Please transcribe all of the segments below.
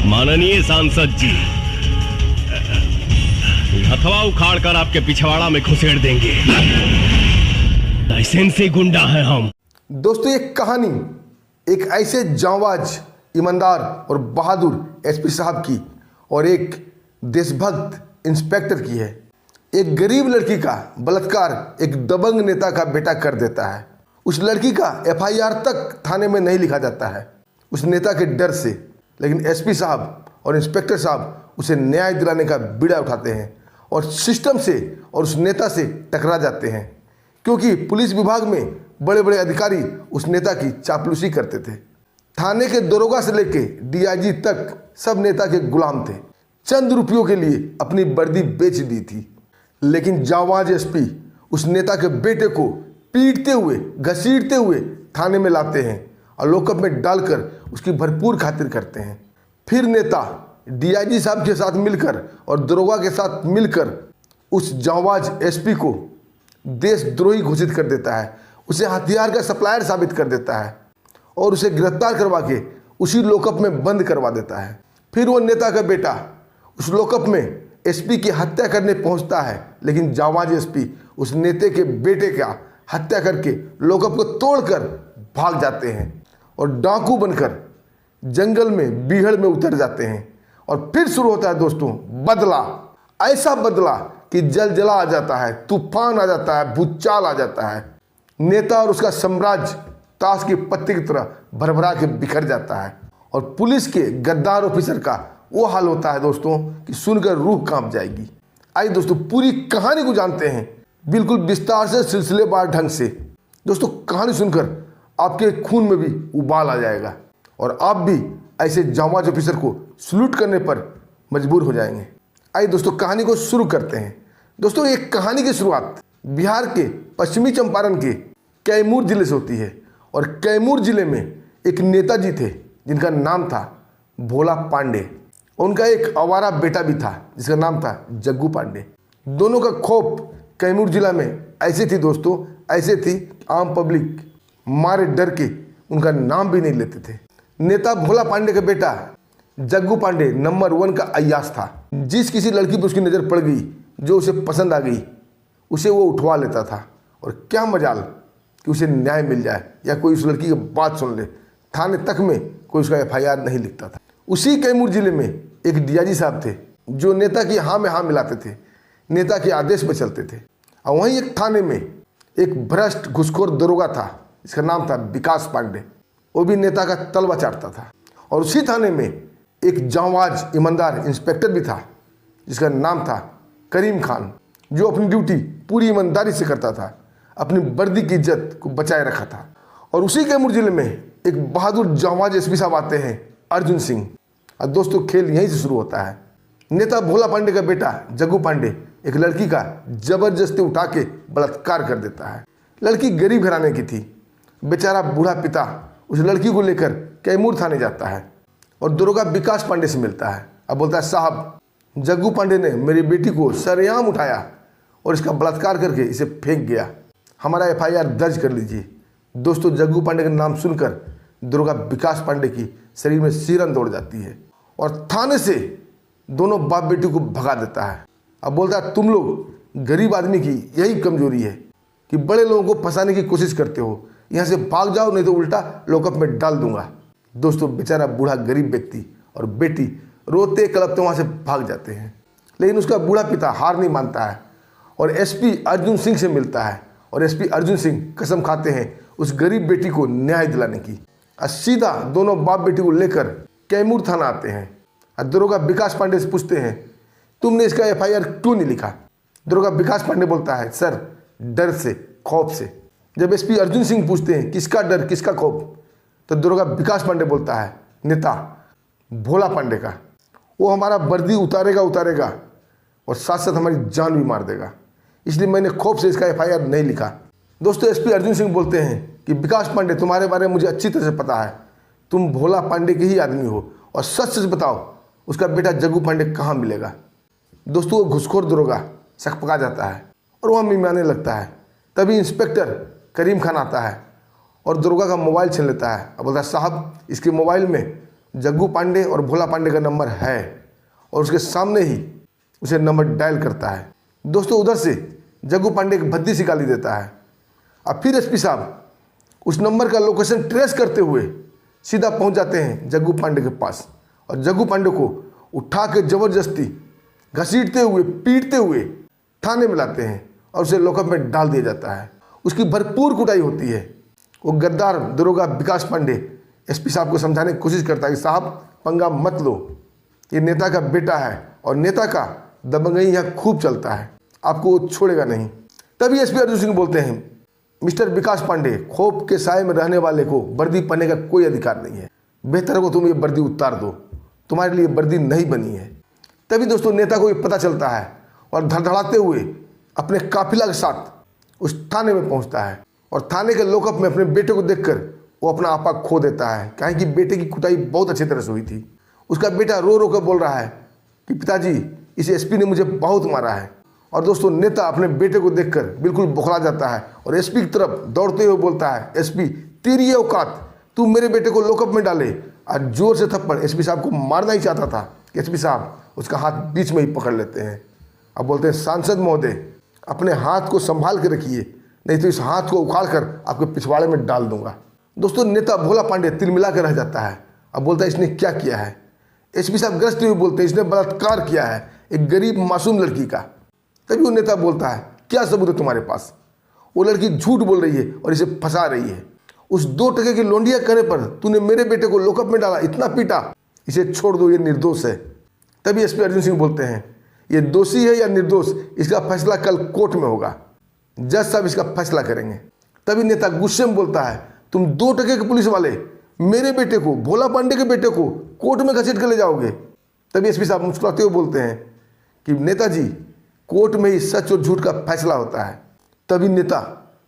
माननीय सांसद जी, हथवा उखाड़ कर आपके पिछवाड़ा में घुसेड़ देंगे। लाइसेंसी गुंडा है हम। दोस्तों, ये कहानी एक ऐसे जांबाज, ईमानदार और बहादुर एसपी साहब की और एक देशभक्त इंस्पेक्टर की है। एक गरीब लड़की का बलात्कार एक दबंग नेता का बेटा कर देता है। उस लड़की का एफआईआर तक थाने में नहीं लिखा जाता है उस नेता के डर से, लेकिन एसपी साहब और इंस्पेक्टर साहब उसे न्याय दिलाने का बीड़ा उठाते हैं और सिस्टम से और उस नेता से टकरा जाते हैं, क्योंकि पुलिस विभाग में बड़े बड़े अधिकारी उस नेता की चापलूसी करते थे। थाने के दरोगा से लेके डीआईजी तक सब नेता के गुलाम थे। चंद रुपयों के लिए अपनी वर्दी बेच दी थी। लेकिन जांबाज एसपी उस नेता के बेटे को पीटते हुए, घसीटते हुए थाने में लाते हैं और लॉकअप में डालकर उसकी भरपूर खातिर करते हैं। फिर नेता डीआईजी साहब के साथ मिलकर और दरोगा के साथ मिलकर उस जांबाज एसपी को देशद्रोही घोषित कर देता है, उसे हथियार का सप्लायर साबित कर देता है और उसे गिरफ्तार करवा के उसी लॉकअप में बंद करवा देता है। फिर वो नेता का बेटा उस लॉकअप में एसपी की हत्या करने पहुंचता है, लेकिन जांबाज एसपी उस नेता के बेटे का हत्या करके लॉकअप को तोड़कर भाग जाते हैं और डाकू बनकर जंगल में बीहड़ में उतर जाते हैं। और फिर शुरू होता है दोस्तों बदला। ऐसा बदला कि जलजला आ जाता है, तूफान आ जाता है, भूचाल आ जाता है। नेता और उसका साम्राज्य ताश की पत्ती की तरह भरभरा के बिखर जाता है और पुलिस के गद्दार ऑफिसर का वो हाल होता है दोस्तों कि सुनकर रूह कांप जाएगी। आइए दोस्तों पूरी कहानी को जानते हैं बिल्कुल विस्तार से, सिलसिलेवार ढंग से। दोस्तों कहानी सुनकर आपके खून में भी उबाल आ जाएगा और आप भी ऐसे जांबाज ऑफिसर को सल्यूट करने पर मजबूर हो जाएंगे। आइए दोस्तों कहानी को शुरू करते हैं। दोस्तों एक कहानी की शुरुआत बिहार के पश्चिमी चंपारण के कैमूर जिले से होती है और कैमूर जिले में एक नेताजी थे जिनका नाम था भोला पांडे। उनका एक आवारा बेटा भी था जिसका नाम था जग्गू पांडे। दोनों का खौफ कैमूर जिला में ऐसे थी दोस्तों, ऐसे थी आम पब्लिक मारे डर के उनका नाम भी नहीं लेते थे। नेता भोला पांडे का बेटा जग्गू पांडे नंबर 1 का अय्याश था। जिस किसी लड़की पर उसकी नज़र पड़ गई जो उसे पसंद आ गई, उसे वो उठवा लेता था। और क्या मजाल कि उसे न्याय मिल जाए या कोई उस लड़की की बात सुन ले, थाने तक में कोई उसका एफआईआर नहीं लिखता था। उसी कैमूर जिले में एक डीआईजी साहब थे जो नेता की हाँ में हाँ मिलाते थे, नेता के आदेश पर चलते थे। और वहीं एक थाने में एक भ्रष्ट घुसखोर दरोगा था जिसका नाम था विकास पांडे। वो भी नेता का तलवा चाटता था। और उसी थाने में एक जांबाज ईमानदार इंस्पेक्टर भी था जिसका नाम था करीम खान, जो अपनी ड्यूटी पूरी ईमानदारी से करता था, अपनी वर्दी की इज्जत को बचाए रखा था। और उसी कैमूर जिले में एक बहादुर जांबाज एसपी साहब आते हैं, अर्जुन सिंह। और दोस्तों खेल यहीं से शुरू होता है। नेता भोला पांडे का बेटा जग्गू पांडे एक लड़की का जबरदस्ती उठा के बलात्कार कर देता है। लड़की गरीब घराने की थी। बेचारा बूढ़ा पिता उस लड़की को लेकर कैमूर थाने जाता है और दरोगा विकास पांडे से मिलता है। अब बोलता है, साहब जग्गू पांडे ने मेरी बेटी को सरेआम उठाया और इसका बलात्कार करके इसे फेंक गया, हमारा एफआईआर दर्ज कर लीजिए। दोस्तों जग्गू पांडे का नाम सुनकर दरोगा विकास पांडे की शरीर में सिरन दौड़ जाती है और थाने से दोनों बाप बेटी को भगा देता है। अब बोलता है, तुम लोग गरीब आदमी की यही कमजोरी है कि बड़े लोगों को फंसाने की कोशिश करते हो, यहाँ से भाग जाओ नहीं तो उल्टा लॉकअप में डाल दूंगा। दोस्तों बेचारा बूढ़ा गरीब व्यक्ति और बेटी रोते कलपते वहाँ से भाग जाते हैं, लेकिन उसका बूढ़ा पिता हार नहीं मानता है और एसपी अर्जुन सिंह से मिलता है। और एसपी अर्जुन सिंह कसम खाते हैं उस गरीब बेटी को न्याय दिलाने की। और सीधा दोनों बाप बेटी को लेकर कैमूर थाना आते हैं। और दरोगा विकास पांडे से पूछते हैं, तुमने इसका एफआईआर क्यों नहीं लिखा? दरोगा विकास पांडे बोलता है, सर डर से, खौफ से। जब एसपी अर्जुन सिंह पूछते हैं किसका डर किसका खौफ, तो दरोगा विकास पांडे बोलता है, नेता भोला पांडे का। वो हमारा वर्दी उतारेगा और साथ साथ हमारी जान भी मार देगा, इसलिए मैंने खौफ से इसका एफआईआर नहीं लिखा। दोस्तों एसपी अर्जुन सिंह बोलते हैं कि विकास पांडे तुम्हारे बारे में मुझे अच्छी तरह से पता है, तुम भोला पांडे के ही आदमी हो और सच सच बताओ उसका बेटा जग्गू पांडे कहाँ मिलेगा। दोस्तों वो घुसखोर दरोगा सकपका जाता है और वह मिमाने लगता है। तभी इंस्पेक्टर करीम खान आता है और दरोगा का मोबाइल छीन लेता है और बोलता है, साहब इसके मोबाइल में जग्गू पांडे और भोला पांडे का नंबर है और उसके सामने ही उसे नंबर डायल करता है। दोस्तों उधर से जग्गू पांडे एक भद्दी सी गाली देता है। अब फिर एसपी साहब उस नंबर का लोकेशन ट्रेस करते हुए सीधा पहुंच जाते हैं जग्गू पांडे के पास और जग्गू पांडे को उठा के ज़बरदस्ती घसीटते हुए पीटते हुए थाने में लाते हैं और उसे लॉकअप में डाल दिया जाता है। उसकी भरपूर कुटाई होती है। वो गद्दार दरोगा विकास पांडे एसपी साहब को समझाने की कोशिश करता है कि साहब पंगा मत लो, ये नेता का बेटा है और नेता का दबंगई यहाँ खूब चलता है, आपको वो छोड़ेगा नहीं। तभी एसपी अर्जुन सिंह बोलते हैं, मिस्टर विकास पांडे, खौफ के साए में रहने वाले को वर्दी पहनने का कोई अधिकार नहीं है, बेहतर है को तुम ये वर्दी उतार दो, तुम्हारे लिए वर्दी नहीं बनी है। तभी दोस्तों नेता को ये पता चलता है और धड़धड़ाते हुए अपने काफिला के साथ उस थाने में पहुंचता है और थाने के लॉकअप में अपने बेटे को देखकर वो अपना आपा खो देता है। कहें कि बेटे की कुटाई बहुत अच्छी तरह से हुई थी। उसका बेटा रो रो कर बोल रहा है कि पिताजी इस एसपी ने मुझे बहुत मारा है। और दोस्तों नेता अपने बेटे को देखकर बिल्कुल बौखला जाता है और एसपी की तरफ दौड़ते हुए बोलता है, एसपी तेरी ये औकात, तू मेरे बेटे को लॉकअप में डाले। आज जोर से थप्पड़ एसपी साहब को मारना ही चाहता था। एसपी साहब उसका हाथ बीच में ही पकड़ लेते हैं। अब बोलते हैं, सांसद महोदय अपने हाथ को संभाल के रखिए, नहीं तो इस हाथ को उखाड़ कर आपके पिछवाड़े में डाल दूंगा। दोस्तों नेता भोला पांडे तिलमिला कर रह जाता है। अब बोलता है, इसने क्या किया है? एसपी साहब ग्रस्त हुए बोलते हैं, इसने बलात्कार किया है एक गरीब मासूम लड़की का। तभी वो नेता बोलता है, क्या सबूत है तुम्हारे पास? वो लड़की झूठ बोल रही है और इसे फंसा रही है। उस 2 टके की लोंडिया करने पर तूने मेरे बेटे को लॉकअप में डाला, इतना पीटा, इसे छोड़ दो, ये निर्दोष है। तभी एसपी अर्जुन सिंह बोलते हैं, ये दोषी है या निर्दोष, इसका फैसला कल कोर्ट में होगा, जज साहब इसका फैसला करेंगे। तभी नेता गुस्से में बोलता है, तुम 2 टके के पुलिस वाले मेरे बेटे को, भोला पांडे के बेटे को कोर्ट में घसीट कर ले जाओगे। तभी एसपी साहब मुस्कुराते हुए बोलते हैं कि नेताजी कोर्ट में ही सच और झूठ का फैसला होता है। तभी नेता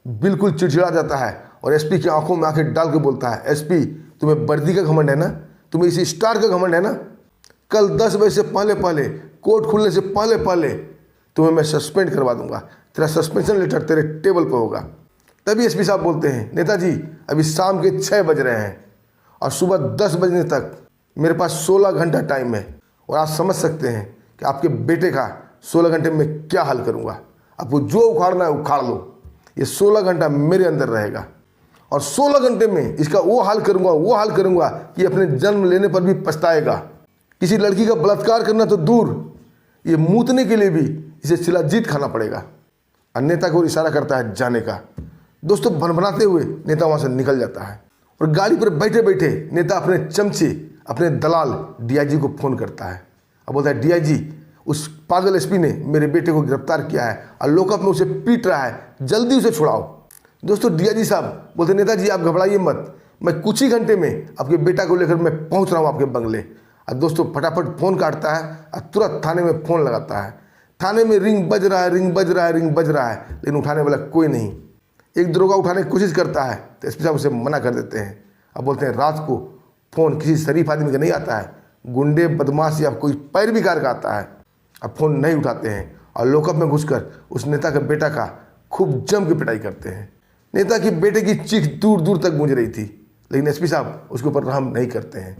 बिल्कुल चिड़चिड़ा जाता है और एसपी की आंखों में आंखें डाल के बोलता है, एसपी तुम्हें वर्दी का घमंड है ना, तुम्हें इसी स्टार का घमंड है ना, कल 10 बजे से पहले कोर्ट खुलने से पहले तुम्हें मैं सस्पेंड करवा दूंगा, तेरा सस्पेंशन लेटर तेरे टेबल पर होगा। तभी एसपी साहब बोलते हैं, नेताजी अभी शाम के 6 बज रहे हैं और सुबह 10 बजने तक मेरे पास 16 घंटा टाइम है और आप समझ सकते हैं कि आपके बेटे का 16 घंटे में क्या हाल करूंगा। आपको जो उखाड़ना है उखाड़ लो, ये 16 घंटा मेरे अंदर रहेगा और 16 घंटे में इसका वो हाल करूंगा कि अपने जन्म लेने पर भी पछताएगा। किसी लड़की का बलात्कार करना तो दूर, ये मूतने के लिए भी इसे शिलाजीत खाना पड़ेगा। और नेता को इशारा करता है जाने का। दोस्तों भनभनाते हुए नेता वहाँ से निकल जाता है और गाड़ी पर बैठे बैठे नेता अपने चमचे, अपने दलाल डीआईजी को फ़ोन करता है। अब बोलता है, डीआईजी उस पागल एसपी ने मेरे बेटे को गिरफ्तार किया है और लॉकअप में उसे पीट रहा है, जल्दी उसे छुड़ाओ। दोस्तों डीआईजी साहब बोलते, नेताजी आप घबराइए मत, मैं कुछ ही घंटे में आपके बेटा को लेकर मैं पहुंच रहा हूं आपके बंगले। और दोस्तों फटाफट फ़ोन काटता है और तुरंत थाने में फ़ोन लगाता है। थाने में रिंग बज रहा है, लेकिन उठाने वाला कोई नहीं। एक दरोगा उठाने की कोशिश करता है तो एसपी साहब उसे मना कर देते हैं। अब बोलते हैं, रात को फ़ोन किसी शरीफ आदमी का नहीं आता है, गुंडे बदमाश या कोई पैरवीकार का आता है। अब फ़ोन नहीं उठाते हैं और लॉकअप में घुसकर उस नेता के बेटा का खूब जम के पिटाई करते हैं। नेता की बेटे की चीख दूर दूर तक गूंज रही थी, लेकिन एसपी साहब उसके ऊपर रहम नहीं करते हैं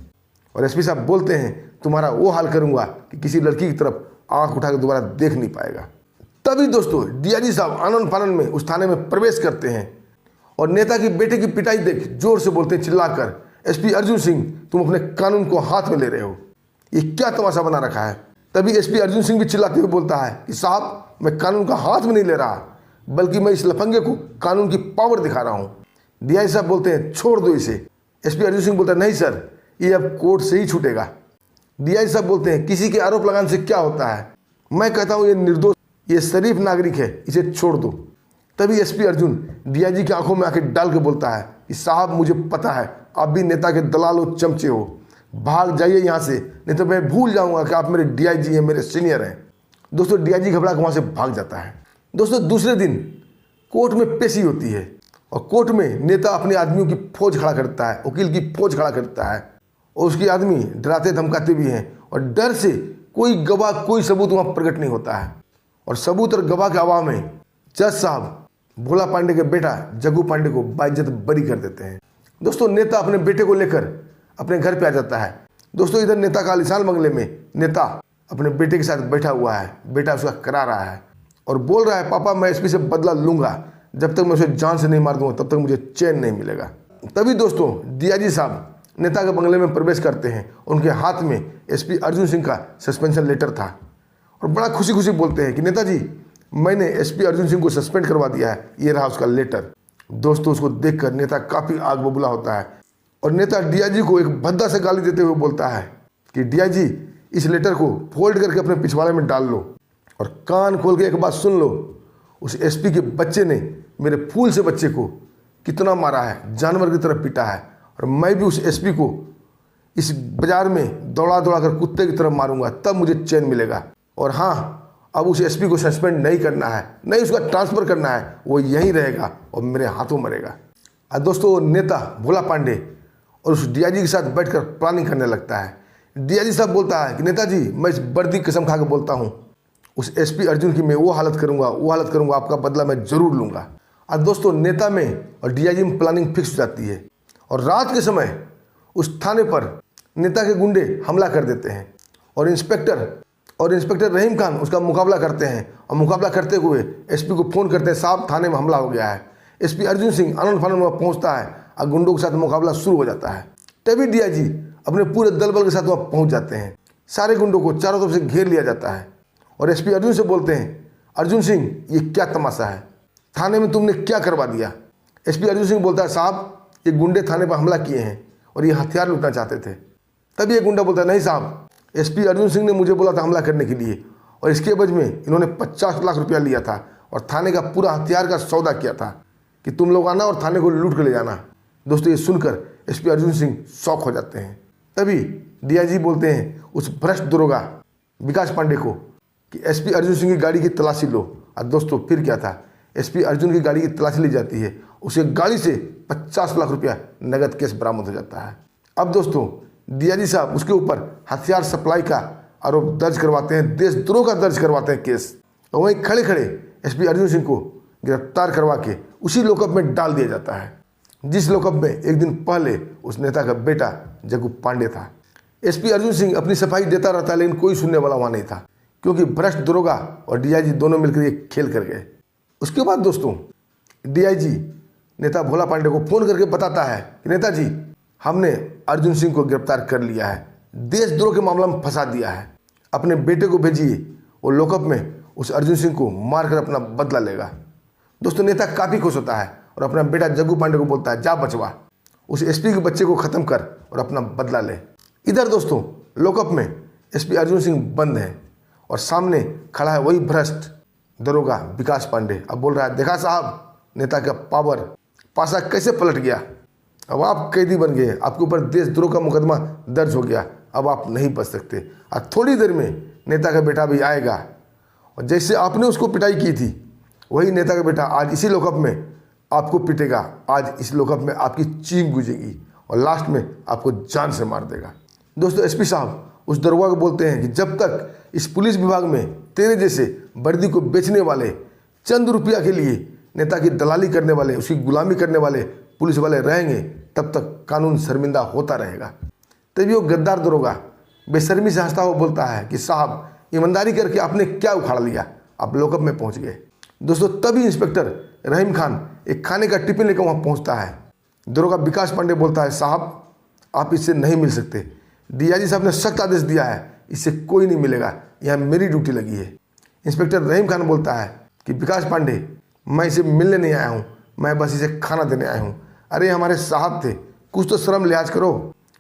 और एसपी साहब बोलते हैं, तुम्हारा वो हाल करूंगा कि किसी लड़की की तरफ आंख उठा के दोबारा देख नहीं पाएगा। तभी दोस्तों डीआईजी साहब आनन फानन में उस थाने में प्रवेश करते हैं और नेता की बेटे की पिटाई देख जोर से बोलते हैं चिल्लाकर, एसपी अर्जुन सिंह तुम अपने कानून को हाथ में ले रहे हो, ये क्या तमाशा बना रखा है। तभी एसपी अर्जुन सिंह भी चिल्लाते हुए बोलता है कि साहब मैं कानून का हाथ में नहीं ले रहा, बल्कि मैं इस लफंगे को कानून की पावर दिखा रहा हूँ। डीआईजी साहब बोलते हैं, छोड़ दो इसे। एसपी अर्जुन सिंह बोलता है, नहीं सर, ये अब कोर्ट से ही छूटेगा। डीआईजी साहब बोलते हैं, किसी के आरोप लगाने से क्या होता है, मैं कहता हूँ ये निर्दोष, ये शरीफ नागरिक है, इसे छोड़ दो। तभी एसपी अर्जुन डीआईजी की आंखों में आंखें डाल के बोलता है कि साहब मुझे पता है आप भी नेता के दलाल हो, चमचे हो, भाग जाइए यहाँ से, नहीं तो मैं भूल जाऊँगा कि आप मेरे डीआईजी हैं, मेरे सीनियर हैं। दोस्तों डीआईजी घबरा के वहाँ से भाग जाता है। दोस्तों दूसरे दिन कोर्ट में पेशी होती है और कोर्ट में नेता अपने आदमियों की फौज खड़ा करता है, वकील की फौज खड़ा करता है और उसके आदमी डराते धमकाते भी हैं और डर से कोई गवाह, कोई सबूत वहाँ प्रकट नहीं होता है। और सबूत और गवाह के अभाव में जज साहब भोला पांडे के बेटा जग्गू पांडे को बाइज्जत बरी कर देते हैं। दोस्तों नेता अपने बेटे को लेकर अपने घर पे आ जाता है दोस्तों इधर नेता का आलीशान बंगले में नेता अपने बेटे के साथ बैठा हुआ है। बेटा उसका करा रहा है और बोल रहा है, पापा मैं एसपी से बदला लूंगा, जब तक मैं उसे जान से नहीं मार दूंगा तब तक मुझे चैन नहीं मिलेगा। तभी दोस्तों डीआईजी साहब नेता के बंगले में प्रवेश करते हैं। उनके हाथ में एसपी अर्जुन सिंह का सस्पेंशन लेटर था और बड़ा खुशी खुशी बोलते हैं कि नेताजी मैंने एसपी अर्जुन सिंह को सस्पेंड करवा दिया है, ये रहा उसका लेटर। दोस्तों उसको देखकर नेता काफ़ी आग बबूला होता है और नेता डीआईजी को एक भद्दा से गाली देते हुए बोलता है कि डीआईजी इस लेटर को फोल्ड करके अपने पिछवाड़े में डाल लो और कान खोल के एक बात सुन लो, उस एसपी के बच्चे ने मेरे फूल से बच्चे को कितना मारा है, जानवर की तरह पीटा है और मैं भी उस एसपी को इस बाजार में दौड़ा दौड़ा कर कुत्ते की तरह मारूंगा, तब मुझे चैन मिलेगा। और हाँ, अब उस एसपी को सस्पेंड नहीं करना है, नहीं उसका ट्रांसफ़र करना है, वो यहीं रहेगा और मेरे हाथों मरेगा। और दोस्तों नेता भोला पांडे और उस डीआईजी के साथ बैठकर प्लानिंग करने लगता है। डीआईजी साहब बोलता है कि नेताजी मैं इस वर्दी कसम खा के बोलता हूँ, उस एसपी अर्जुन की मैं वो हालत करूँगा, आपका बदला मैं ज़रूर लूँगा। और दोस्तों नेता में और डीआईजी में प्लानिंग फिक्स हो जाती है और रात के समय उस थाने पर नेता के गुंडे हमला कर देते हैं और इंस्पेक्टर रहीम खान उसका मुकाबला करते हैं और मुकाबला करते हुए एसपी को फ़ोन करते हैं, साहब थाने में हमला हो गया है। एसपी अर्जुन सिंह आनंद फानंद वहाँ पहुँचता है और गुंडों के साथ मुकाबला शुरू हो जाता है। तभी डीआईजी अपने पूरे दल बल के साथ वहाँ पहुँच जाते हैं। सारे गुंडों को चारों तरफ से घेर लिया जाता है और एसपी अर्जुन से बोलते हैं, अर्जुन सिंह ये क्या तमाशा है, थाने में तुमने क्या करवा दिया। एसपी अर्जुन सिंह बोलता है, साहब ये गुंडे थाने पर हमला किए हैं और ये हथियार लूटना चाहते थे। तभी एक गुंडा बोलता है, नहीं साहब एसपी अर्जुन सिंह ने मुझे बोला था हमला करने के लिए और इसके एवज में इन्होंने 50 लाख रुपया लिया था और थाने का पूरा हथियार का सौदा किया था कि तुम लोग आना और थाने को लूट कर ले जाना। दोस्तों ये सुनकर एसपी अर्जुन सिंह शॉक हो जाते हैं। तभी डीआईजी बोलते हैं उस भ्रष्ट दरोगा विकास पांडे को कि एसपी अर्जुन सिंह की गाड़ी की तलाशी लो। और दोस्तों फिर क्या था, एसपी अर्जुन की गाड़ी की तलाशी ली जाती है, उसके गाड़ी से 50 लाख रुपया नगद केस बरामद हो जाता है। अब दोस्तों डीआईजी साहब उसके ऊपर हथियार सप्लाई का आरोप दर्ज करवाते हैं, देशद्रोह का दर्ज करवाते हैं केस और वहीं खड़े खड़े एसपी अर्जुन सिंह को गिरफ्तार करवा के उसी लॉकअप में डाल दिया जाता है, जिस लॉकअप में एक दिन पहले उस नेता का बेटा जग्गू पांडे था। एसपी अर्जुन सिंह अपनी सफाई देता रहता लेकिन कोई सुनने वाला वहाँ नहीं था, क्योंकि भ्रष्ट दरोगा और डीआईजी दोनों मिलकर ये खेल कर गए। उसके बाद दोस्तों डीआईजी नेता भोला पांडे को फ़ोन करके बताता है कि नेताजी हमने अर्जुन सिंह को गिरफ्तार कर लिया है, देशद्रोह के मामला में फंसा दिया है, अपने बेटे को भेजिए, वो लॉकअप में उस अर्जुन सिंह को मारकर अपना बदला लेगा। दोस्तों नेता काफ़ी खुश होता है और अपना बेटा जग्गू पांडे को बोलता है, जा बचवा, उस एसपी के बच्चे को ख़त्म कर और अपना बदला ले। इधर दोस्तों लॉकअप में एसपी अर्जुन सिंह बंद है और सामने खड़ा है वही भ्रष्ट दरोगा विकास पांडे। अब बोल रहा है, देखा साहब नेता का पावर, पासा कैसे पलट गया, अब आप कैदी बन गए, आपके ऊपर देशद्रोह का मुकदमा दर्ज हो गया, अब आप नहीं बच सकते। और थोड़ी देर में नेता का बेटा भी आएगा और जैसे आपने उसको पिटाई की थी वही नेता का बेटा आज इसी लॉकअप में आपको पिटेगा, आज इस लॉकअप में आपकी चीख गूंजेगी और लास्ट में आपको जान से मार देगा। दोस्तों एसपी साहब उस दरोगा को बोलते हैं कि जब तक इस पुलिस विभाग में तेरे जैसे वर्दी को बेचने वाले, चंद रुपया के लिए नेता की दलाली करने वाले, उसकी गुलामी करने वाले पुलिस वाले रहेंगे, तब तक कानून शर्मिंदा होता रहेगा। तभी वो गद्दार दरोगा बेशर्मी से हंसता हुआ बोलता है कि साहब ईमानदारी करके आपने क्या उखाड़ लिया, आप लॉकअप में पहुंच गए। दोस्तों तभी इंस्पेक्टर रहीम खान एक खाने का टिफिन लेकर वहाँ पहुँचता है। दरोगा विकास पांडे बोलता है, साहब आप इससे नहीं मिल सकते, डीआईजी साहब ने सख्त आदेश दिया है, इससे कोई नहीं मिलेगा, यहाँ मेरी ड्यूटी लगी है। इंस्पेक्टर रहीम खान बोलता है कि विकास पांडे मैं इसे मिलने नहीं आया हूँ, मैं बस इसे खाना देने आया हूँ। अरे हमारे साहब थे, कुछ तो शर्म लिहाज करो,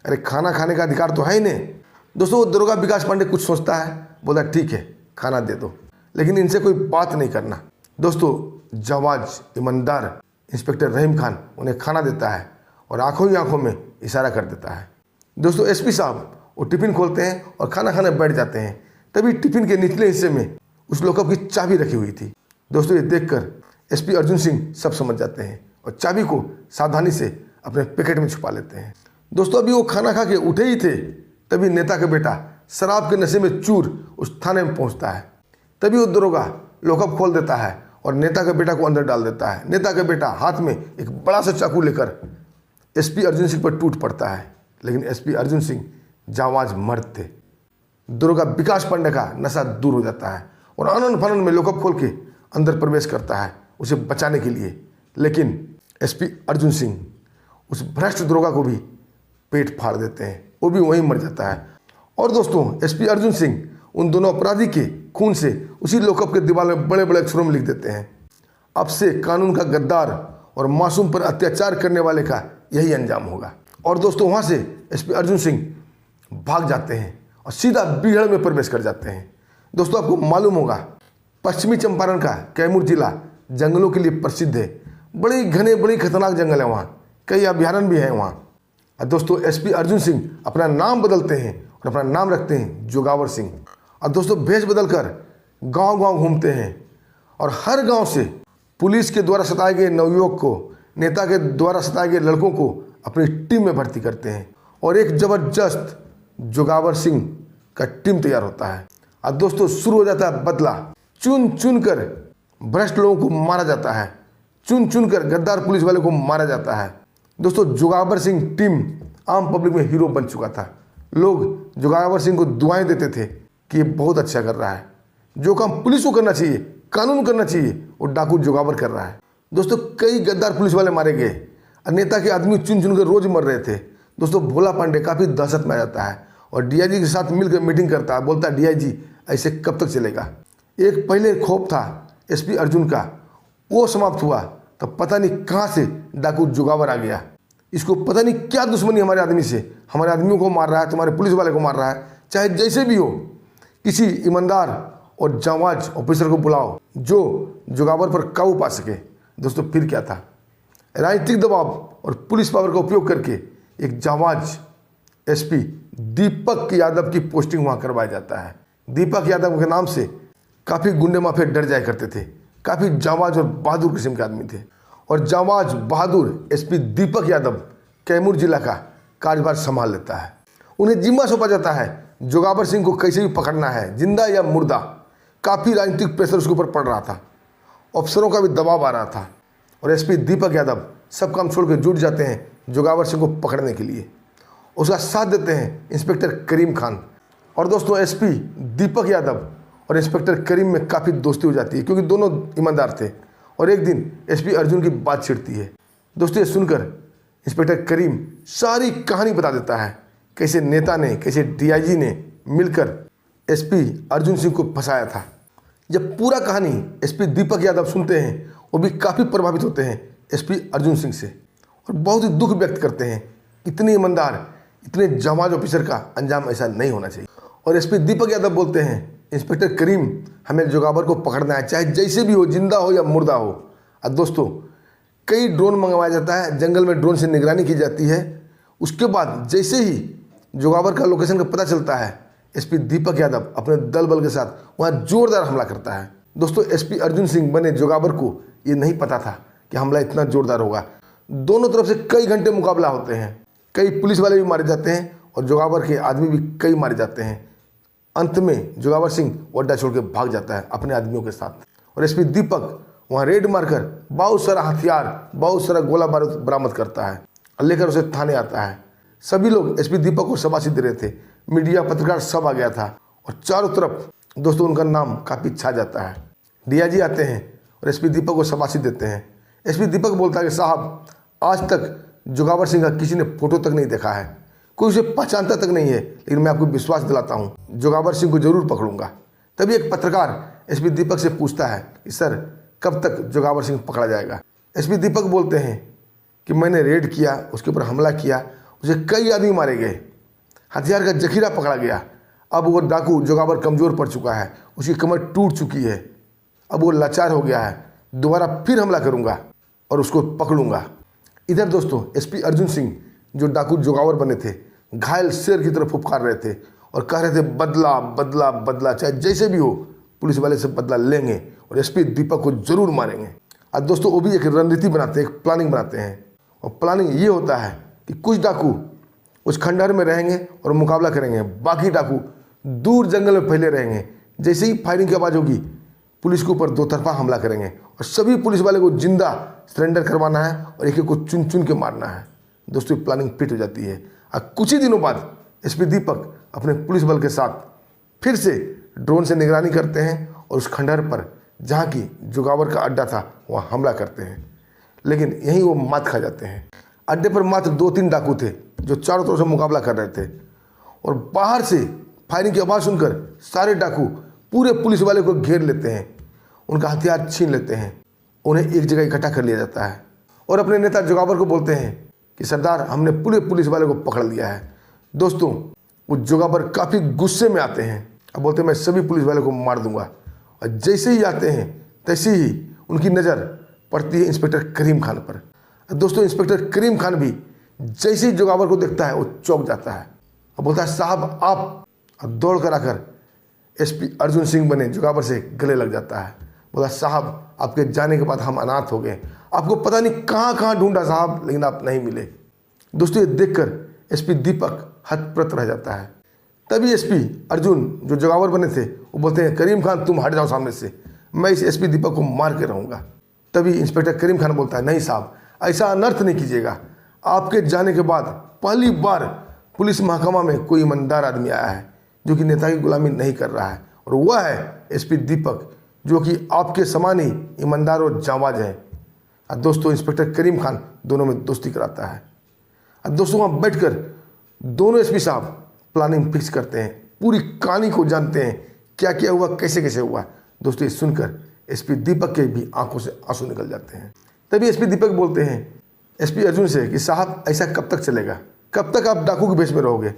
अरे खाना खाने का अधिकार तो है ही नहीं। दोस्तों वो दरोगा विकास पांडे कुछ सोचता है, बोला ठीक है खाना दे दो, लेकिन इनसे कोई बात नहीं करना। दोस्तों जाबाज ईमानदार इंस्पेक्टर रहीम खान उन्हें खाना देता है और आंखों ही आंखों में इशारा कर देता है। दोस्तों एसपी साहब वो टिफिन खोलते हैं और खाना खाने बैठ जाते हैं। तभी टिफिन के निचले हिस्से में उस लॉकअप की चाबी रखी हुई थी। दोस्तों ये देखकर एसपी अर्जुन सिंह सब समझ जाते हैं और चाबी को सावधानी से अपने पैकेट में छुपा लेते हैं। दोस्तों अभी वो खाना खा के उठे ही थे, तभी नेता का बेटा शराब के नशे में चूर उस थाने में पहुंचता है। तभी वो दरोगा लॉकअप खोल देता है और नेता के बेटा को अंदर डाल देता है। नेता का बेटा हाथ में एक बड़ा सा चाकू लेकर एसपी अर्जुन सिंह पर टूट पड़ता है, लेकिन एसपी अर्जुन सिंह जांबाज मर्द थे। दरोगा विकास पांडे का नशा दूर हो जाता है और आनंद फानंद में लॉकअप खोल के अंदर प्रवेश करता है उसे बचाने के लिए। लेकिन एसपी अर्जुन सिंह उस भ्रष्ट दरोगा को भी पेट फाड़ देते हैं, वो भी वहीं मर जाता है। और दोस्तों एसपी अर्जुन सिंह उन दोनों अपराधी के खून से उसी लॉकअप के दीवार में बड़े बड़े अक्षरों में लिख देते हैं, अब से कानून का गद्दार और मासूम पर अत्याचार करने वाले का यही अंजाम होगा। और दोस्तों वहाँ से एसपी अर्जुन सिंह भाग जाते हैं और सीधा बीहड़ में प्रवेश कर जाते हैं। दोस्तों आपको मालूम होगा पश्चिमी चंपारण का कैमूर जिला जंगलों के लिए प्रसिद्ध है। बड़े घने बड़े खतरनाक जंगल है वहाँ, कई अभयारण्य भी हैं वहाँ। और दोस्तों एसपी अर्जुन सिंह अपना नाम बदलते हैं और अपना नाम रखते हैं जोगावर सिंह। और दोस्तों भेष बदलकर गांव-गांव घूमते हैं और हर गांव से पुलिस के द्वारा सताए गए नवयुवक को, नेता के द्वारा सताए गए लड़कों को अपनी टीम में भर्ती करते हैं और एक जबरदस्त जोगावर सिंह का टीम तैयार होता है। और दोस्तों शुरू हो जाता है बदला। चुन चुन कर भ्रष्ट लोगों को मारा जाता है, चुन चुन कर गद्दार पुलिस वाले को मारा जाता है। दोस्तों जोगावर सिंह टीम आम पब्लिक में हीरो बन चुका था। लोग जोगावर सिंह को दुआएं देते थे कि ये बहुत अच्छा कर रहा है, जो काम पुलिस को करना चाहिए, कानून करना चाहिए, वो डाकू जोगावर कर रहा है। दोस्तों कई गद्दार पुलिस वाले मारे गए और नेता के आदमी चुन चुन कर रोज मर रहे थे। दोस्तों भोला पांडे काफ़ी दहशत में आ जाता है और डीआईजी के साथ मिलकर मीटिंग करता है, बोलता है डीआईजी ऐसे कब तक चलेगा। एक पहले खौफ था एसपी अर्जुन का, वो समाप्त हुआ तो पता नहीं कहाँ से डाकू जोगावर आ गया। इसको पता नहीं क्या दुश्मनी हमारे आदमी से, हमारे आदमियों को मार रहा है, तुम्हारे पुलिस वाले को मार रहा है। चाहे जैसे भी हो, किसी ईमानदार और जांबाज ऑफिसर को बुलाओ जो जोगावर पर काबू पा सके। दोस्तों फिर क्या था, राजनीतिक दबाव और पुलिस पावर का उपयोग करके एक जांबाज एसपी दीपक यादव की पोस्टिंग वहाँ करवाया जाता है। दीपक यादव के नाम से काफ़ी गुंडे माफिया डर जाया करते थे, काफ़ी जांबाज और बहादुर किस्म के आदमी थे। और जांबाज बहादुर एसपी दीपक यादव कैमूर जिला का कार्यभार संभाल लेता है। उन्हें जिम्मा सौंपा जाता है जोगावर सिंह को कैसे भी पकड़ना है, जिंदा या मुर्दा। काफ़ी राजनीतिक प्रेशर उसके ऊपर पड़ रहा था, अफसरों का भी दबाव आ रहा था और एसपी दीपक यादव सब काम छोड़ के जुट जाते हैं जोगावर सिंह को पकड़ने के लिए। उसका साथ देते हैं इंस्पेक्टर करीम खान। और दोस्तों एसपी दीपक यादव और इंस्पेक्टर करीम में काफ़ी दोस्ती हो जाती है क्योंकि दोनों ईमानदार थे। और एक दिन एसपी अर्जुन की बात छिड़ती है। दोस्तों ये सुनकर इंस्पेक्टर करीम सारी कहानी बता देता है, कैसे नेता ने, कैसे डीआईजी ने मिलकर एसपी अर्जुन सिंह को फंसाया था। जब पूरा कहानी एसपी दीपक यादव सुनते हैं वो भी काफ़ी प्रभावित होते हैं एसपी अर्जुन सिंह से और बहुत ही दुख व्यक्त करते हैं। इतने ईमानदार, इतने जांबाज ऑफिसर का अंजाम ऐसा नहीं होना चाहिए। और एसपी दीपक यादव बोलते हैं इंस्पेक्टर करीम हमें जोगावर को पकड़ना है, चाहे जैसे भी हो, जिंदा हो या मुर्दा हो। और दोस्तों कई ड्रोन मंगवाया जाता है, जंगल में ड्रोन से निगरानी की जाती है। उसके बाद जैसे ही जोगावर का लोकेशन का पता चलता है, एसपी दीपक यादव अपने दल बल के साथ वहाँ जोरदार हमला करता है। दोस्तों एसपी अर्जुन सिंह बने जोगावर को ये नहीं पता था कि हमला इतना जोरदार होगा। दोनों तरफ से कई घंटे मुकाबला होते हैं, कई पुलिस वाले भी मारे जाते हैं और जोगावर के आदमी भी कई मारे जाते हैं। अंत में जोगावर सिंह अड्डा छोड़ के भाग जाता है अपने आदमियों के साथ और एसपी दीपक वहाँ रेड मारकर बहुत सारा हथियार, बहुत सारा गोला बारूद बरामद करता है और लेकर उसे थाने आता है। सभी लोग एसपी दीपक को शाबाशी दे रहे थे, मीडिया पत्रकार सब आ गया था और चारों तरफ दोस्तों उनका नाम काफ़ी छा जाता है। डीआईजी आते हैं और एसपी दीपक को शाबाशी देते हैं। एसपी दीपक बोलता है कि साहब आज तक जोगावर सिंह का किसी ने फोटो तक नहीं देखा है, कोई उसे पहचानता तक नहीं है, लेकिन मैं आपको विश्वास दिलाता हूँ जोगावर सिंह को जरूर पकड़ूंगा। तभी एक पत्रकार एसपी दीपक से पूछता है कि सर कब तक जोगावर सिंह पकड़ा जाएगा। एसपी दीपक बोलते हैं कि मैंने रेड किया, उसके ऊपर हमला किया, उसे कई आदमी मारे गए, हथियार का जखीरा पकड़ा गया। अब वो डाकू जोगावर कमज़ोर पड़ चुका है, उसकी कमर टूट चुकी है, अब वो लाचार हो गया है, दोबारा फिर हमला करूंगा और उसको पकड़ूंगा। इधर दोस्तों एसपी अर्जुन सिंह जो डाकू जोगावर बने थे घायल शेर की तरफ फुफकार रहे थे और कह रहे थे बदला बदला बदला, चाहे जैसे भी हो पुलिस वाले से बदला लेंगे और एसपी दीपक को जरूर मारेंगे। और दोस्तों वो भी एक रणनीति बनाते हैं, एक प्लानिंग बनाते हैं और प्लानिंग ये होता है कि कुछ डाकू उस खंडहर में रहेंगे और मुकाबला करेंगे, बाकी डाकू दूर जंगल में फैले रहेंगे। जैसे ही फायरिंग की आवाज़ होगी पुलिस के ऊपर दो तरफा हमला करेंगे और सभी पुलिस वाले को जिंदा सरेंडर करवाना है और एक एक को चुन चुन के मारना है। दोस्तों प्लानिंग फिट हो जाती है और कुछ ही दिनों बाद एसपी दीपक अपने पुलिस बल के साथ फिर से ड्रोन से निगरानी करते हैं और उस खंडहर पर जहाँ की जोगावर का अड्डा था वहाँ हमला करते हैं, लेकिन यहीं वो मात खा जाते हैं। अड्डे पर मात्र 2-3 डाकू थे जो चारों तरफ से मुकाबला कर रहे थे और बाहर से फायरिंग की आवाज़ सुनकर सारे डाकू पूरे पुलिस वाले को घेर लेते हैं, उनका हथियार छीन लेते हैं, उन्हें एक जगह इकट्ठा कर लिया जाता है और अपने नेता जोगावर को बोलते हैं कि सरदार, हमने पूरे पुलिस वाले को पकड़ लिया है। दोस्तों, वो जोगावर काफ़ी गुस्से में आते हैं और बोलते हैं मैं सभी पुलिस वाले को मार दूंगा। और जैसे ही आते हैं तैसे ही उनकी नज़र पड़ती है इंस्पेक्टर करीम खान पर। दोस्तों, इंस्पेक्टर करीम खान भी जैसे ही जोगावर को देखता है वो चौंक जाता है और बोलता है साहब आप, दौड़ कर आकर एसपी अर्जुन सिंह बने जोगावर से गले लग जाता है। बोला साहब, आपके जाने के बाद हम अनाथ हो गए, आपको पता नहीं कहाँ कहाँ ढूंढा साहब, लेकिन आप नहीं मिले। दोस्तों, ये देखकर एसपी दीपक हतप्रत रह जाता है। तभी एसपी अर्जुन जो जोगावर बने थे वो बोलते हैं करीम खान तुम हट जाओ सामने से, मैं इस एसपी दीपक को मार के रहूँगा। तभी इंस्पेक्टर करीम खान बोलता है नहीं साहब, ऐसा अनर्थ नहीं कीजिएगा, आपके जाने के बाद पहली बार पुलिस महकमा में कोई ईमानदार आदमी आया है जो कि नेता की गुलामी नहीं कर रहा है, और वह है एसपी दीपक जो कि आपके समान ही ईमानदार और जांबाज है। और दोस्तों, इंस्पेक्टर करीम खान दोनों में दोस्ती कराता है। और दोस्तों, वहाँ बैठकर दोनों एसपी साहब प्लानिंग फिक्स करते हैं, पूरी कहानी को जानते हैं, क्या क्या हुआ, कैसे कैसे हुआ। दोस्तों, ये सुनकर एसपी दीपक के भी आंखों से आंसू निकल जाते हैं। तभी एसपी दीपक बोलते हैं एसपी अर्जुन से कि साहब ऐसा कब तक चलेगा, कब तक आप डाकू के भेष में रहोगे,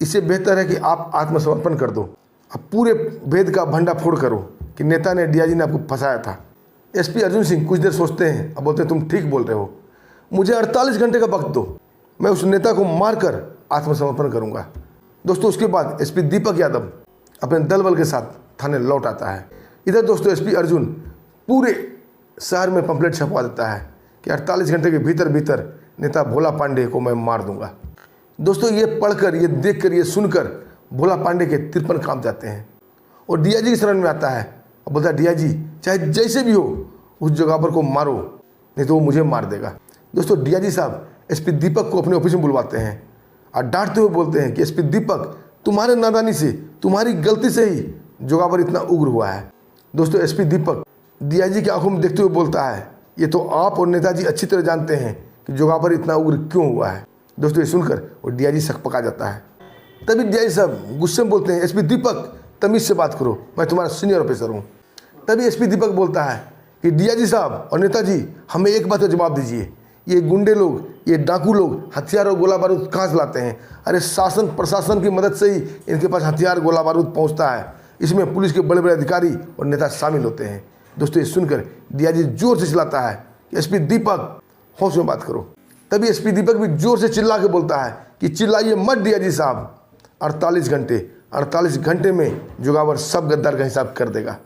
इससे बेहतर है कि आप आत्मसमर्पण कर दो, अब पूरे भेद का भंडा फोड़ करो कि नेता ने डीआईजी ने आपको फंसाया था। एसपी अर्जुन सिंह कुछ देर सोचते हैं और बोलते हैं तुम ठीक बोल रहे हो, मुझे 48 घंटे का वक्त दो, मैं उस नेता को मारकर आत्मसमर्पण करूंगा। दोस्तों, उसके बाद एसपी दीपक यादव अपने दल बल के साथ थाने लौट आता है। इधर दोस्तों एसपी अर्जुन पूरे शहर में पंपलेट छपवा देता है कि 48 घंटे के भीतर भीतर नेता भोला पांडे को मैं मार दूंगा। दोस्तों, ये पढ़कर, ये देखकर, ये सुनकर भोला पांडे के 53 कांप जाते हैं और डीआईजी की शरण में आता है और बोलता है डीआईजी चाहे जैसे भी हो उस जोगावर को मारो, नहीं तो वो मुझे मार देगा। दोस्तों, डीआईजी साहब एसपी दीपक को अपने ऑफिस में बुलवाते हैं और डांटते हुए बोलते हैं कि एसपी दीपक, तुम्हारे नादानी से, तुम्हारी गलती से ही जोगावर इतना उग्र हुआ है। दोस्तों, एसपी दीपक डीआईजी की आंखों में देखते हुए बोलता है ये तो आप और नेताजी अच्छी तरह जानते हैं कि जोगावर इतना उग्र क्यों हुआ है। दोस्तों, ये सुनकर वो डीआईजी सकपका जाता है। तभी डीआईजी साहब गुस्से में बोलते हैं एसपी दीपक तमीज से बात करो, मैं तुम्हारा सीनियर ऑफिसर हूँ। तभी एसपी दीपक बोलता है कि डीआईजी साहब और नेताजी, हमें एक बात का जवाब दीजिए, ये गुंडे लोग, ये डाकू लोग हथियार और गोला बारूद कहाँ से लाते हैं? अरे शासन प्रशासन की मदद से ही इनके पास हथियार गोला बारूद पहुँचता है, इसमें पुलिस के बड़े बड़े अधिकारी और नेता शामिल होते हैं। दोस्तों, ये सुनकर डीआईजी जोर से चिल्लाता है कि एसपी दीपक होश में बात करो। तभी एसपी दीपक भी जोर से चिल्ला के बोलता है कि चिल्लाइए मत डीआईजी साहब, 48 घंटे में जोगावर सब गद्दार का हिसाब कर देगा।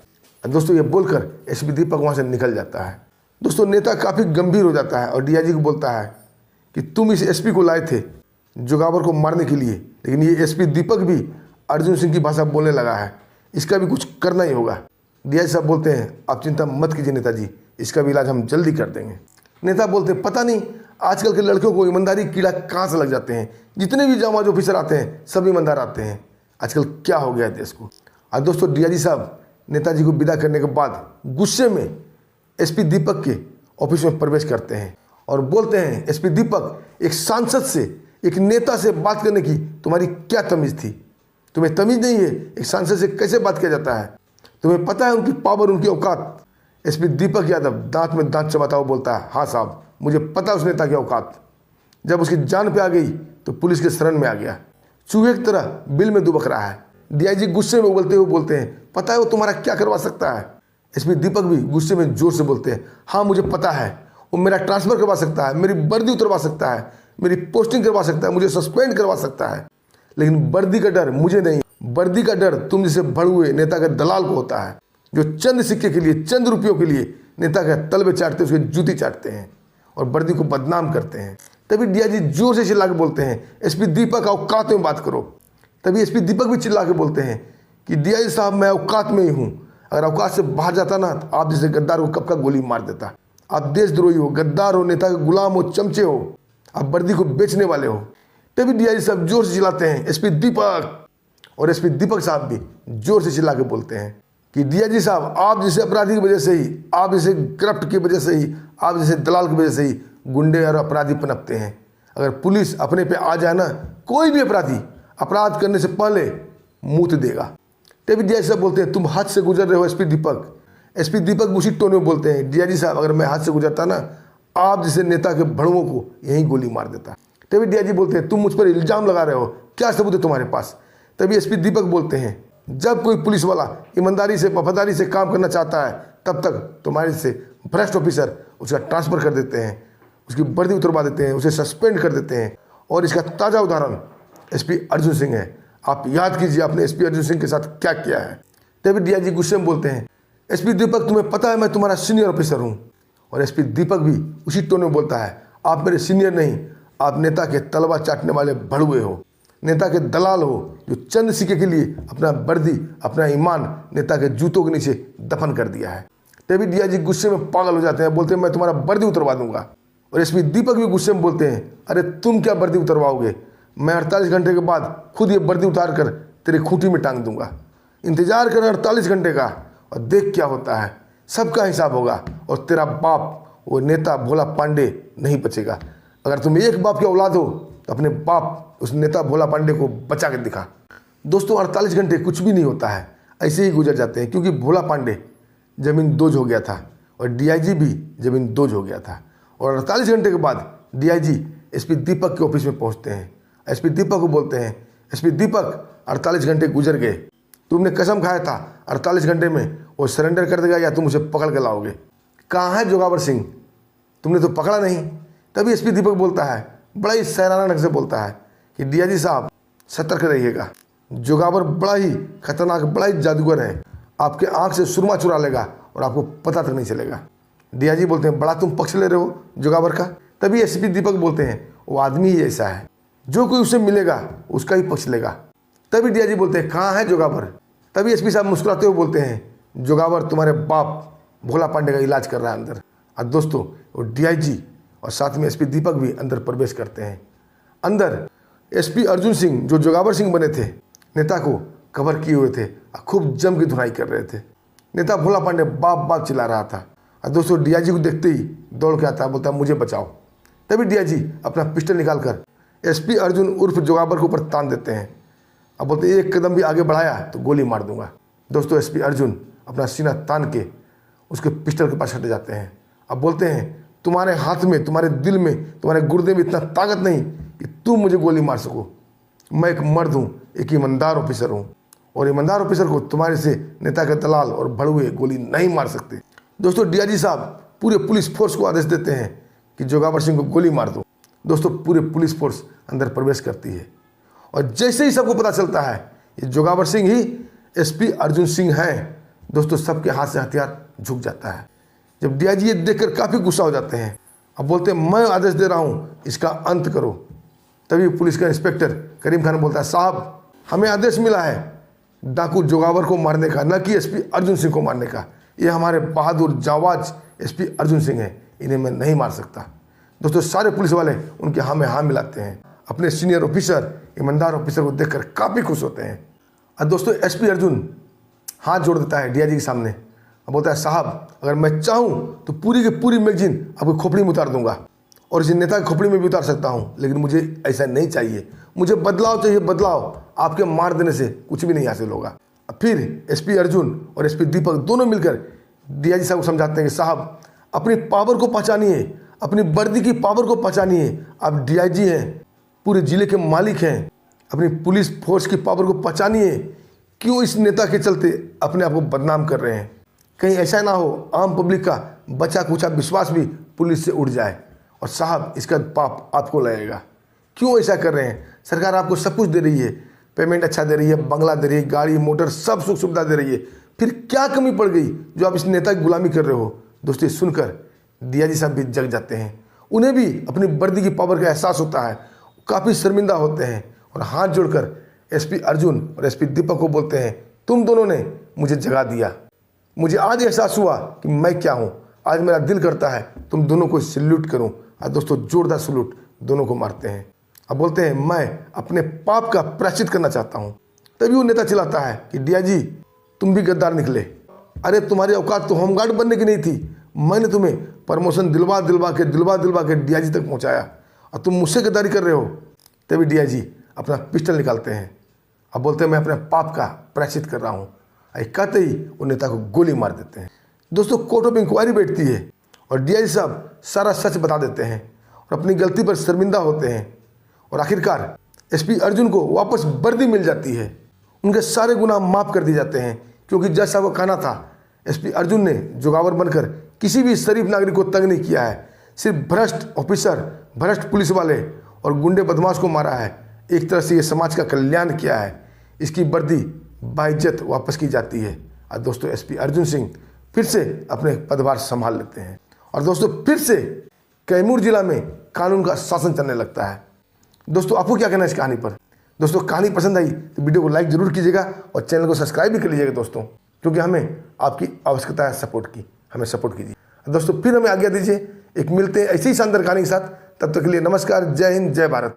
दोस्तों, ये बोलकर एसपी दीपक वहाँ से निकल जाता है। दोस्तों, नेता काफ़ी गंभीर हो जाता है और डीआईजी को बोलता है कि तुम इस एसपी को लाए थे जोगावर को मारने के लिए, लेकिन ये एसपी दीपक भी अर्जुन सिंह की भाषा बोलने लगा है, इसका भी कुछ करना ही होगा। डीआईजी साहब बोलते हैं आप चिंता मत कीजिए नेताजी, इसका भी इलाज हम जल्दी कर देंगे। नेता बोलते हैं पता नहीं आजकल के लड़कियों को ईमानदारी कीड़ा कहाँ से लग जाते हैं, जितने भी जांबाज ऑफिसर आते हैं सब ईमानदार आते हैं, आजकल क्या हो गया है देश को। और दोस्तों, डीआईजी साहब नेताजी को विदा करने के बाद गुस्से में एसपी दीपक के ऑफिस में प्रवेश करते हैं और बोलते हैं एसपी दीपक, एक सांसद से, एक नेता से बात करने की तुम्हारी क्या तमीज़ थी? तुम्हें तमीज़ नहीं है एक सांसद से कैसे बात किया जाता है? तुम्हें पता है उनकी पावर, उनकी औकात? एसपी दीपक यादव दांत में दांत चबाता हुआ बोलता है हाँ साहब, मुझे पता है उस नेता की औकात। जब उसकी जान पे आ गई तो पुलिस के शरण में आ गया, चूहे की तरह बिल में दुबक रहा है। डीआईजी गुस्से में उबलते हुए बोलते हैं पता है वो तुम्हारा क्या करवा सकता है? एसपी दीपक भी गुस्से में जोर से बोलते हैं हाँ मुझे पता है, वो मेरा ट्रांसफ़र करवा सकता है, मेरी वर्दी उतरवा सकता है, मेरी पोस्टिंग करवा सकता है, मुझे सस्पेंड करवा सकता है, लेकिन वर्दी का डर मुझे नहीं। वर्दी का डर तुम जैसे भड़ुए नेता के दलाल को होता है, जो चंद सिक्के के लिए, चंद रुपयों के लिए नेता के तलबे चाटते, उसके जूती चाटते हैं और वर्दी को बदनाम करते हैं। तभी डीआईजी जोर से चिल्ला के बोलते हैं एसपी दीपक औकात में बात करो। तभी एसपी दीपक भी चिल्ला के बोलते हैं कि डीआईजी साहब मैं औकात में ही हूँ, अगर औकात से बाहर जाता ना तो आप जैसे गद्दार को कब का गोली मार देता। आप देशद्रोही हो, गद्दार हो, नेता के गुलाम हो, चमचे हो, आप वर्दी को बेचने वाले हो। तभी डीआईजी साहब जोर से चिल्लाते हैं एसपी दीपक, और एसपी दीपक साहब भी जोर से चिल्ला के बोलते हैं कि डीआईजी साहब, आप जैसे अपराधी की वजह से ही, आप जैसे करप्ट की वजह से ही, आप जैसे दलाल की वजह से ही गुंडे और अपराधी पनपते हैं। अगर पुलिस अपने पे आ जाए ना, कोई भी अपराधी अपराध करने से पहले मुँह देगा। तभी डीआईजी साहब बोलते हैं तुम हद से गुजर रहे हो एसपी दीपक। एसपी दीपक उसी टोन में बोलते हैं डीआईजी साहब, अगर मैं हद से गुजरता ना, आप जैसे नेता के भड़ुओं को यहीं गोली मार देता। तभी डीआईजी बोलते हैं तुम मुझ पर इल्जाम लगा रहे हो, क्या सबूत है तुम्हारे पास? तभी एसपी दीपक बोलते हैं जब कोई पुलिस वाला ईमानदारी से वफादारी से काम करना चाहता है, तब तक तुम्हारे से भ्रष्ट ऑफिसर उसका ट्रांसफ़र कर देते हैं, उसकी वर्दी उतरवा देते हैं, उसे सस्पेंड कर देते हैं। और इसका ताज़ा उदाहरण एसपी अर्जुन सिंह है। आप याद कीजिए आपने एसपी अर्जुन सिंह के साथ क्या किया है। तभी डीआईजी गुस्से में बोलते हैं एसपी दीपक, तुम्हें पता है मैं तुम्हारा सीनियर ऑफिसर हूँ। और एसपी दीपक भी उसी टोन में बोलता है आप मेरे सीनियर नहीं, आप नेता के तलवा चाटने वाले भड़ुए हो, नेता के दलाल हो, जो चंद सिक्के के लिए अपना वर्दी, अपना ईमान नेता के जूतों के नीचे दफन कर दिया है। तभी डीआईजी गुस्से में पागल हो जाते हैं, बोलते हैं मैं तुम्हारा वर्दी उतरवा दूंगा। और एसपी दीपक भी गुस्से में बोलते हैं अरे तुम क्या वर्दी उतरवाओगे, मैं 48 घंटे के बाद खुद ये वर्दी उतार कर तेरे खूंटी में टांग दूंगा। इंतजार कर 48 घंटे का और देख क्या होता है, सबका हिसाब होगा। और तेरा बाप वो नेता भोला पांडे नहीं बचेगा। अगर तुम एक बाप की औलाद हो तो अपने बाप उस नेता भोला पांडे को बचा के दिखा। दोस्तों 48 घंटे कुछ भी नहीं होता है, ऐसे ही गुजर जाते हैं, क्योंकि भोला पांडे जमीन दोज हो गया था और डीआईजी भी जमीन दोज हो गया था। और 48 घंटे के बाद डीआईजी एसपी दीपक के ऑफिस में पहुंचते हैं। एसपी दीपक को बोलते हैं एसपी दीपक, 48 घंटे गुजर गए, तुमने कसम खाया था 48 घंटे में वो सरेंडर कर देगा या तुम उसे पकड़ के लाओगे। कहाँ है जोगावर सिंह, तुमने तो पकड़ा नहीं। तभी एसपी दीपक बोलता है, बड़ा ही सैराना ढंग से बोलता है कि डीआईजी साहब सतर्क रहिएगा, जोगावर बड़ा ही खतरनाक, बड़ा ही जादूगर है, आपके आंख से सुरमा चुरा लेगा और आपको पता तक नहीं चलेगा। डीआईजी बोलते हैं बड़ा तुम पक्ष ले रहे हो जोगावर का। तभी एसपी दीपक बोलते हैं वो आदमी ही ऐसा है, जो कोई उसे मिलेगा उसका ही पक्ष लेगा। तभी डीआईजी बोलते हैं कहाँ है जोगावर। तभी एसपी साहब मुस्कुराते हुए बोलते हैं जोगावर तुम्हारे बाप भोला पांडे का इलाज कर रहा है अंदर। और दोस्तों वो डीआईजी और साथ में एसपी दीपक भी अंदर प्रवेश करते हैं। अंदर एसपी अर्जुन सिंह जो जोगावर सिंह बने थे, नेता को कवर किए हुए थे, खूब जम की धुनाई कर रहे थे। नेता भोला पांडे बाप बाप चिल्ला रहा था। और दोस्तों डीआईजी को देखते ही दौड़ के आता है, बोलता है मुझे बचाओ। तभी डीआईजी अपना पिस्टल निकालकर एसपी अर्जुन उर्फ जोगावर के ऊपर तान देते हैं। अब बोलते एक कदम भी आगे बढ़ाया तो गोली मार दूंगा। दोस्तों एसपी अर्जुन अपना सीना तान के उसके पिस्टल के पास हट जाते हैं। अब बोलते हैं तुम्हारे हाथ में, तुम्हारे दिल में, तुम्हारे गुर्दे में इतना ताकत नहीं कि तुम मुझे गोली मार सको। मैं एक मर्द हूँ, एक ईमानदार ऑफिसर हूँ, और ईमानदार ऑफिसर को तुम्हारे से नेता के दलाल और भड़ुए गोली नहीं मार सकते। दोस्तों डीआईजी साहब पूरे पुलिस फोर्स को आदेश देते हैं कि जोगावर सिंह को गोली मार दो। दोस्तों पूरे पुलिस फोर्स अंदर प्रवेश करती है और जैसे ही सबको पता चलता है ये जोगावर सिंह ही एसपी अर्जुन सिंह हैं, दोस्तों सबके हाथ से हथियार झुक जाता है। जब डीआईजी ये देखकर काफ़ी गुस्सा हो जाते हैं, अब बोलते हैं मैं आदेश दे रहा हूँ इसका अंत करो। तभी पुलिस का इंस्पेक्टर करीम खान बोलता है साहब हमें आदेश मिला है डाकू जोगावर को मारने का, न कि एसपी अर्जुन सिंह को मारने का। ये हमारे बहादुर जावाज एसपी अर्जुन सिंह हैं, इन्हें मैं नहीं मार सकता। दोस्तों सारे पुलिस वाले उनके हाँ में हाँ मिलाते हैं। अपने सीनियर ऑफिसर, ईमानदार ऑफिसर को देखकर काफ़ी खुश होते हैं। और दोस्तों एसपी अर्जुन हाथ जोड़ देता है डीआईजी के सामने। अब बोलता है साहब अगर मैं चाहूँ तो पूरी की पूरी मैगजीन आपकी खोपड़ी में उतार दूंगा और इस नेता की खोपड़ी में भी उतार सकता हूँ, लेकिन मुझे ऐसा नहीं चाहिए। मुझे बदलाव चाहिए, बदलाव। आपके मार देने से कुछ भी नहीं हासिल होगा। फिर एसपी अर्जुन और एसपी दीपक दोनों मिलकर डीआईजी साहब को समझाते हैं कि साहब अपनी पावर को पहचानिए, अपनी वर्दी की पावर को पहचानिए। आप डीआईजी हैं, पूरे जिले के मालिक हैं, अपनी पुलिस फोर्स की पावर को पहचानिए। क्यों इस नेता के चलते अपने आप को बदनाम कर रहे हैं? कहीं ऐसा ना हो आम पब्लिक का बचा कुचा विश्वास भी पुलिस से उड़ जाए और साहब इसका पाप आपको लगेगा। क्यों ऐसा कर रहे हैं? सरकार आपको सब कुछ दे रही है, पेमेंट अच्छा दे रही है, बंगला दे रही है, गाड़ी मोटर सब सुख सुविधा दे रही है, फिर क्या कमी पड़ गई जो आप इस नेता की गुलामी कर रहे हो? दोस्तों सुनकर डीआईजी साहब भी जग जाते हैं। उन्हें भी अपनी वर्दी की पावर का एहसास होता है, काफ़ी शर्मिंदा होते हैं और हाथ जोड़कर एसपी अर्जुन और एसपी दीपक को बोलते हैं तुम दोनों ने मुझे जगा दिया। मुझे आज एहसास हुआ कि मैं क्या हूँ। आज मेरा दिल करता है तुम दोनों को सैल्यूट करूँ। और दोस्तों जोरदार सैल्यूट दोनों को मारते हैं। अब बोलते हैं मैं अपने पाप का प्रायश्चित करना चाहता हूँ। तभी वो नेता चिल्लाता है कि डीआईजी तुम भी गद्दार निकले। अरे तुम्हारी औकात तो होमगार्ड बनने की नहीं थी, मैंने तुम्हें प्रमोशन दिलवा दिलवा के डीआईजी तक पहुँचाया और तुम मुझसे गद्दारी कर रहे हो। तभी डीआईजी अपना पिस्टल निकालते हैं। अब बोलते हैं मैं अपने पाप का प्रायश्चित कर रहा हूँ। कहते ही वो नेता को गोली मार देते हैं। दोस्तों कोर्ट ऑफ इंक्वायरी बैठती है और डीआईजी साहब सारा सच बता देते हैं और अपनी गलती पर शर्मिंदा होते हैं और आखिरकार एसपी अर्जुन को वापस वर्दी मिल जाती है। उनके सारे गुनाह माफ़ कर दिए जाते हैं क्योंकि जज साहब का कहना था एसपी अर्जुन ने जुगावर बनकर किसी भी शरीफ नागरिक को तंग नहीं किया है, सिर्फ भ्रष्ट ऑफिसर, भ्रष्ट पुलिस वाले और गुंडे बदमाश को मारा है। एक तरह से ये समाज का कल्याण किया है। इसकी वर्दी बाइज्जत वापस की जाती है और दोस्तों एसपी अर्जुन सिंह फिर से अपने पदभार संभाल लेते हैं और दोस्तों फिर से कैमूर जिला में कानून का शासन चलने लगता है। दोस्तों आपको क्या कहना है इस कहानी पर? दोस्तों कहानी पसंद आई तो वीडियो को लाइक जरूर कीजिएगा और चैनल को सब्सक्राइब भी कर लीजिएगा दोस्तों, क्योंकि हमें आपकी आवश्यकता है सपोर्ट की। हमें सपोर्ट कीजिए दोस्तों। फिर हमें आज्ञा दीजिए, एक मिलते हैं ऐसी ही शानदार कहानी के साथ। तब तक के लिए नमस्कार, जय हिंद, जय भारत।